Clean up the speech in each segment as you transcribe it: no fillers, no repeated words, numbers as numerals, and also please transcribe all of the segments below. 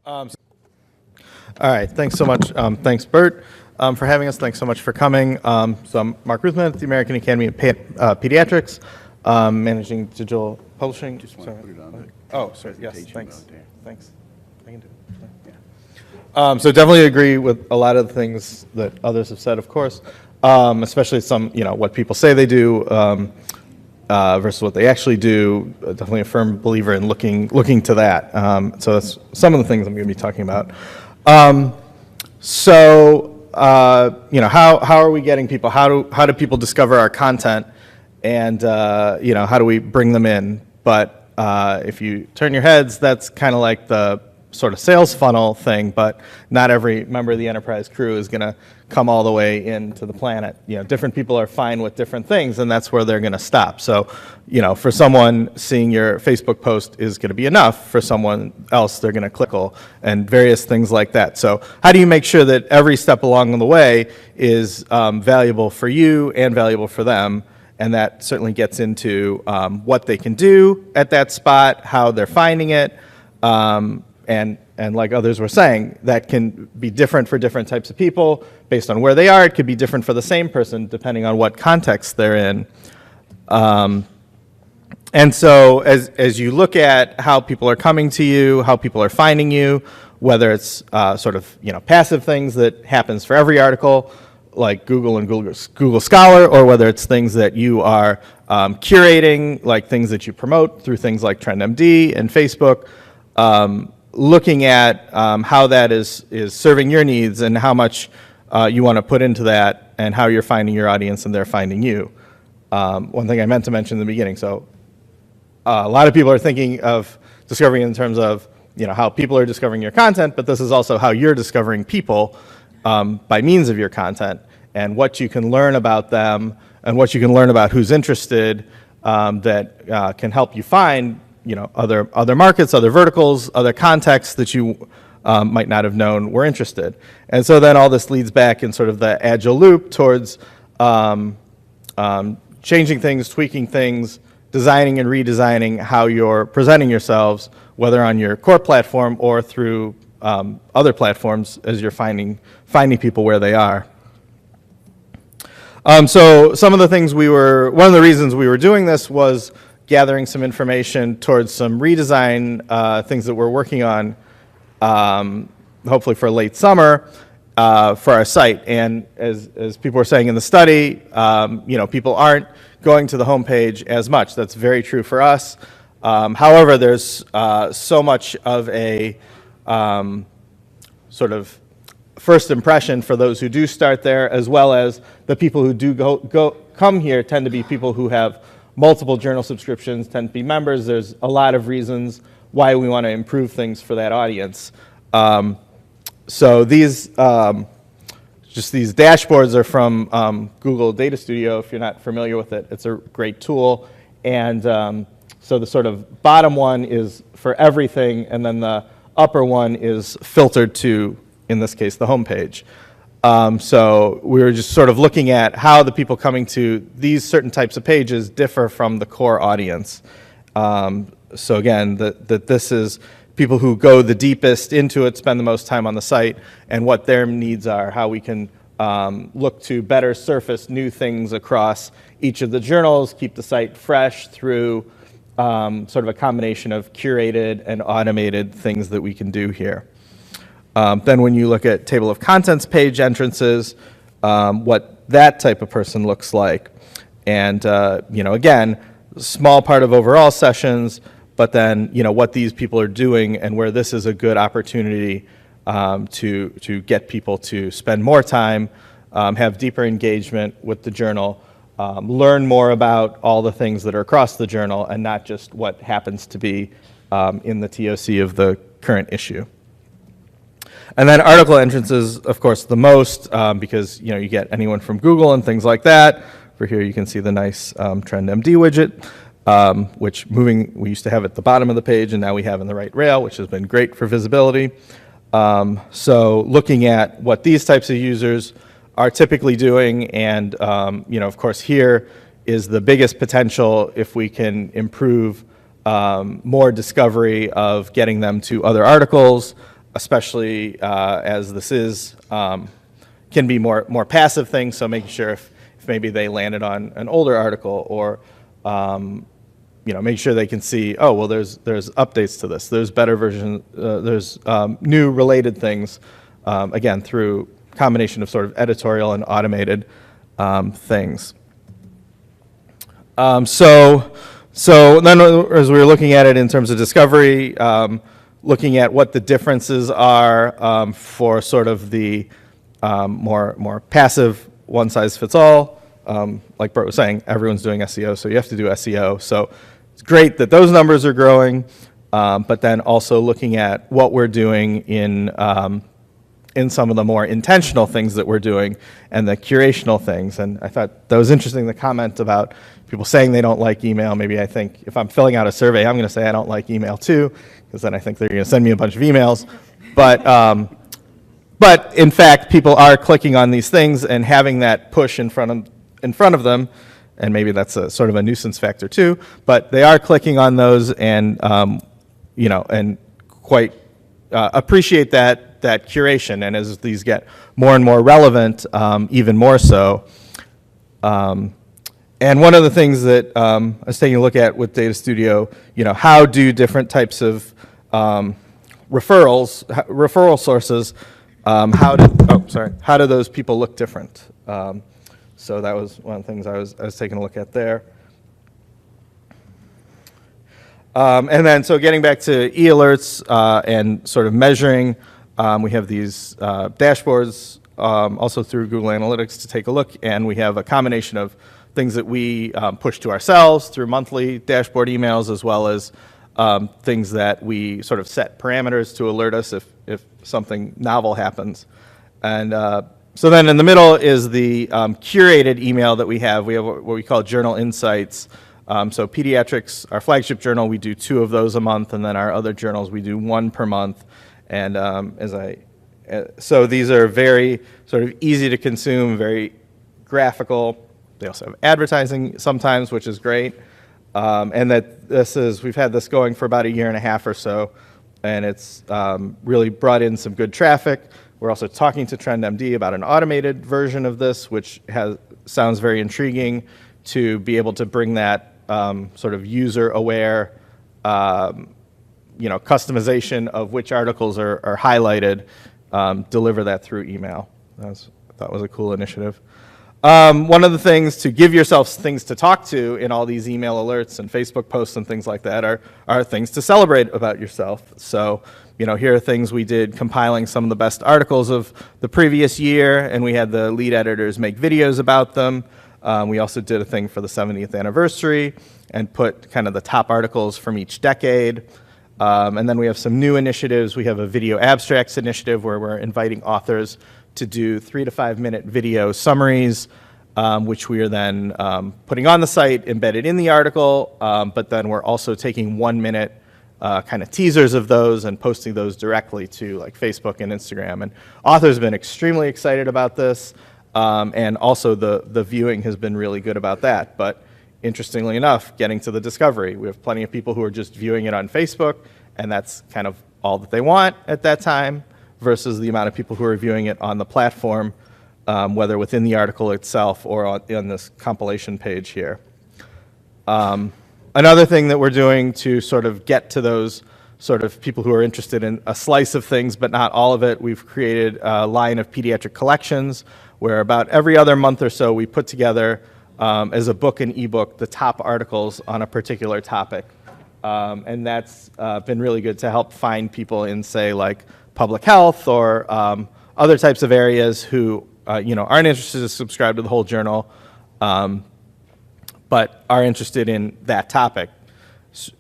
All right, thanks so much. Thanks, Bert, for having us. Thanks so much for coming. So I'm Mark Ruthman at the American Academy of Pediatrics, managing digital publishing. Just want to put it on the Sorry. Yes, thanks. out there. Thanks. I can do it. Yeah. So definitely agree with a lot of the things that others have said, of course, especially some, what people say they do versus what they actually do. Definitely a firm believer in looking to that. So that's some of the things I'm going to be talking about. How are we getting people? How do people discover our content? And, how do we bring them in? But if you turn your heads, that's kind of like the sort of sales funnel thing, but not every member of the enterprise crew is going to come all the way into the planet. Different people are fine with different things, and that's where they're going to stop. So, for someone, seeing your Facebook post is going to be enough. For someone else, they're going to click and various things like that. So how do you make sure that every step along the way is valuable for you and valuable for them? And that certainly gets into what they can do at that spot, how they're finding it, and like others were saying, that can be different for different types of people based on where they are. It could be different for the same person depending on what context they're in. And so as you look at how people are coming to you, how people are finding you, whether it's passive things that happens for every article, like Google and Google Scholar, or whether it's things that you are curating, like things that you promote through things like TrendMD and Facebook, looking at how that is serving your needs and how much you want to put into that and how you're finding your audience and they're finding you. One thing I meant to mention in the beginning, so a lot of people are thinking of discovering in terms of how people are discovering your content, but this is also how you're discovering people by means of your content and what you can learn about them and what you can learn about who's interested that can help you find other markets, other verticals, other contexts that you might not have known were interested. And so then all this leads back in sort of the agile loop towards changing things, tweaking things, designing and redesigning how you're presenting yourselves, whether on your core platform or through other platforms as you're finding people where they are. So some of the things one of the reasons we were doing this was gathering some information towards some redesign things that we're working on, hopefully for late summer, for our site. And as people were saying in the study, people aren't going to the homepage as much. That's very true for us. However, there's so much of a sort of first impression for those who do start there, as well as the people who do come here tend to be people who have multiple journal subscriptions, tend to be members. There's a lot of reasons why we want to improve things for that audience. So these these dashboards are from Google Data Studio. If you're not familiar with it, it's a great tool. And so the sort of bottom one is for everything, and then the upper one is filtered to, in this case, the homepage. So we were just sort of looking at how the people coming to these certain types of pages differ from the core audience. So again, that this is people who go the deepest into it, spend the most time on the site, and what their needs are, how we can look to better surface new things across each of the journals, keep the site fresh through sort of a combination of curated and automated things that we can do here. Then when you look at table of contents page entrances, what that type of person looks like. And, again, small part of overall sessions, but then, what these people are doing and where this is a good opportunity to get people to spend more time, have deeper engagement with the journal, learn more about all the things that are across the journal and not just what happens to be in the TOC of the current issue. And then article entrances, of course, the most, because you get anyone from Google and things like that. For here you can see the nice TrendMD widget, which we used to have at the bottom of the page, and now we have in the right rail, which has been great for visibility. So looking at what these types of users are typically doing, and of course here is the biggest potential if we can improve more discovery of getting them to other articles, especially as this is can be more passive things. So making sure if maybe they landed on an older article, or make sure they can see, oh, well, there's updates to this, there's better version, there's new related things, again, through combination of sort of editorial and automated things. So then as we were looking at it in terms of discovery, looking at what the differences are for sort of the more passive one-size-fits-all. Like Bert was saying, everyone's doing SEO, so you have to do SEO. So it's great that those numbers are growing, but then also looking at what we're doing in some of the more intentional things that we're doing and the curational things. And I thought that was interesting, the comment about people saying they don't like email. Maybe I think if I'm filling out a survey, I'm going to say I don't like email too, because then I think they're going to send me a bunch of emails. But in fact, people are clicking on these things and having that push in front of them, and maybe that's a sort of a nuisance factor too. But they are clicking on those, and and quite appreciate that curation. And as these get more and more relevant, even more so. And one of the things that I was taking a look at with Data Studio, how do different types of referral sources, how do those people look different? So that was one of the things I was taking a look at there. And then, so getting back to e-alerts and sort of measuring, we have these dashboards also through Google Analytics to take a look, and we have a combination of things that we push to ourselves through monthly dashboard emails, as well as things that we sort of set parameters to alert us if something novel happens. And so then in the middle is the curated email that we have. We have what we call Journal Insights. So Pediatrics, our flagship journal, we do 2 of those a month, and then our other journals, we do 1 per month. And so these are very sort of easy to consume, very graphical. They also have advertising sometimes, which is great. And that we've had this going for about 1.5 years or so, and it's really brought in some good traffic. We're also talking to TrendMD about an automated version of this, which sounds very intriguing, to be able to bring that sort of user-aware, customization of which articles are highlighted, deliver that through email. I thought was a cool initiative. One of the things to give yourselves things to talk to in all these email alerts and Facebook posts and things like that are things to celebrate about yourself. So, here are things we did, compiling some of the best articles of the previous year, and we had the lead editors make videos about them. We also did a thing for the 70th anniversary and put kind of the top articles from each decade. And then we have some new initiatives. We have a video abstracts initiative where we're inviting authors to do 3 to 5 minute video summaries, which we are then putting on the site, embedded in the article, but then we're also taking 1 minute kind of teasers of those and posting those directly to like Facebook and Instagram. And authors have been extremely excited about this, and also the viewing has been really good about that. But interestingly enough, getting to the discovery, we have plenty of people who are just viewing it on Facebook, and that's kind of all that they want at that time, versus the amount of people who are viewing it on the platform, whether within the article itself or on this compilation page here. Another thing that we're doing to sort of get to those sort of people who are interested in a slice of things, but not all of it, we've created a line of Pediatric Collections, where about every other month or so we put together as a book and ebook the top articles on a particular topic. And that's been really good to help find people in, say, like public health or other types of areas who aren't interested to subscribe to the whole journal, but are interested in that topic.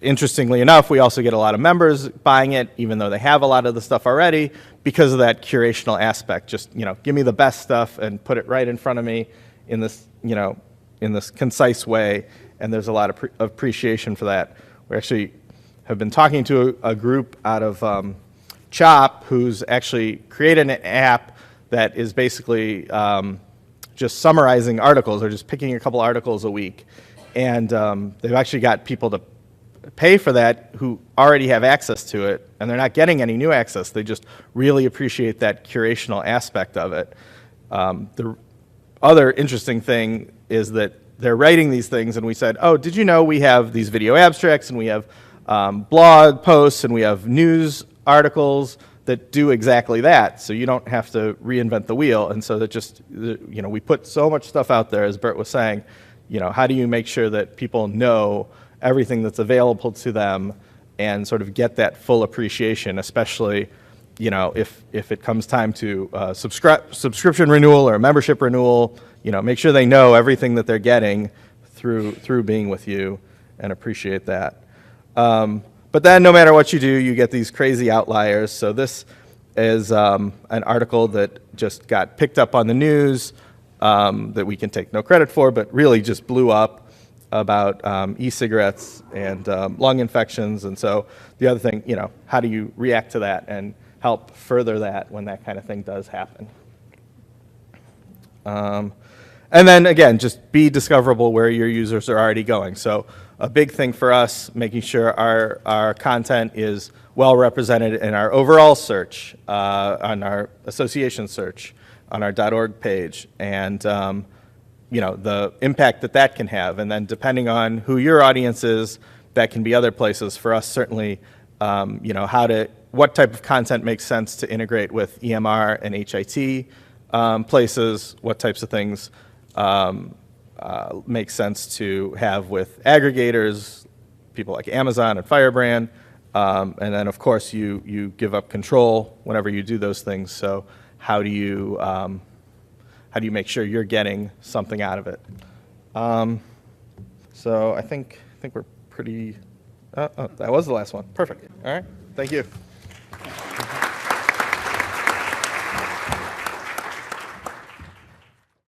Interestingly enough, we also get a lot of members buying it, even though they have a lot of the stuff already, because of that curational aspect. Just give me the best stuff and put it right in front of me in this in this concise way, and there's a lot of appreciation for that. We actually have been talking to a group out of CHOP who's actually created an app that is basically just summarizing articles, or just picking a couple articles a week. And they've actually got people to pay for that who already have access to it, and they're not getting any new access. They just really appreciate that curational aspect of it. The other interesting thing is that they're writing these things, and we said, oh, did you know we have these video abstracts, and we have blog posts, and we have news articles that do exactly that, so you don't have to reinvent the wheel. And so that just, you know, we put so much stuff out there, as Bert was saying, you know, how do you make sure that people know everything that's available to them and sort of get that full appreciation, especially, you know, if it comes time to subscription renewal or membership renewal, you know, make sure they know everything that they're getting through being with you and appreciate that. But then no matter what you do, you get these crazy outliers. So this is an article that just got picked up on the news that we can take no credit for, but really just blew up about e-cigarettes and lung infections. And so the other thing, you know, how do you react to that and help further that when that kind of thing does happen? And then again, just be discoverable where your users are already going. So a big thing for us, making sure our content is well represented in our overall search, on our association search, on our .org page, and you know, the impact that that can have. And then depending on who your audience is, that can be other places. For us, certainly, you know, what type of content makes sense to integrate with EMR and HIT places, what types of things make sense to have with aggregators, people like Amazon and Firebrand, and then of course you give up control whenever you do those things. So how do you make sure you're getting something out of it? So I think we're pretty. Oh, that was the last one. Perfect. All right. Thank you.